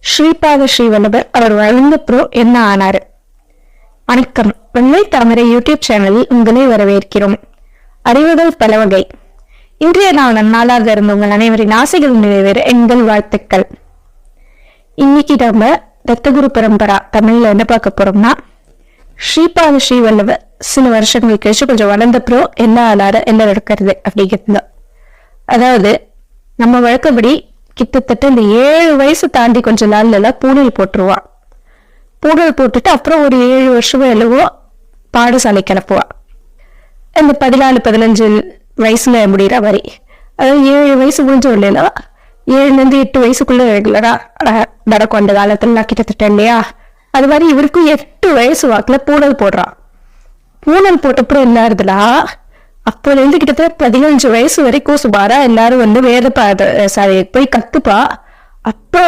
ஸ்ரீபாத ஸ்ரீவல்லபர் அவர் வளர்ந்தப்புறம் என்ன ஆனாரு? வணக்கம். வெள்ளை தாமரை யூடியூப் சேனலில் உங்களை வரவேற்கிறோம். அறிவுகள் பல வகை. இன்றைய நாள் நன்னாளாக இருந்த உங்கள் அனைவரின் ஆசைகள் நிறைவேற எங்கள் வாழ்த்துக்கள். இன்னைக்கு நம்ம தத்தகுரு பரம்பரா தமிழ்ல என்ன பார்க்க போறோம்னா, ஸ்ரீபாத ஸ்ரீவல்லபர் சில வருஷங்கள் கழிச்சு கொஞ்சம் வளர்ந்தப்புறம் என்ன ஆனாரு, என்ன நடக்கிறது அப்படிங்கிறது. அதாவது நம்ம வழக்கப்படி கிட்டத்தட்ட இந்த 7 வயசு தாண்டி கொஞ்ச நாள்ல எல்லாம் பூணல் போட்டுருவான். பூணல் போட்டுட்டு அப்புறம் ஒரு 7 வருஷமோ எழுவோ பாடசாலை கிளப்புவான். இந்த 14-15 வயசுல முடிகிற மாதிரி, அதாவது 7 வயசு முடிஞ்ச இல்லையா, 7லேருந்து 8 வயசுக்குள்ள ரெகுலரா நடக்கும் அந்த காலத்துல கிட்டத்தட்ட இல்லையா. அது மாதிரி இவருக்கும் 8 வயசு வாக்குல பூணல் போடுறான். பூணல் போட்டப்புறம் என்ன ஆகுதுன்னா, அப்போல இருந்து கிட்டத்தட்ட 15 வயசு வரைக்கும் சுமாரா எல்லாரும் வேத போய் கத்துப்பா. அப்புறம்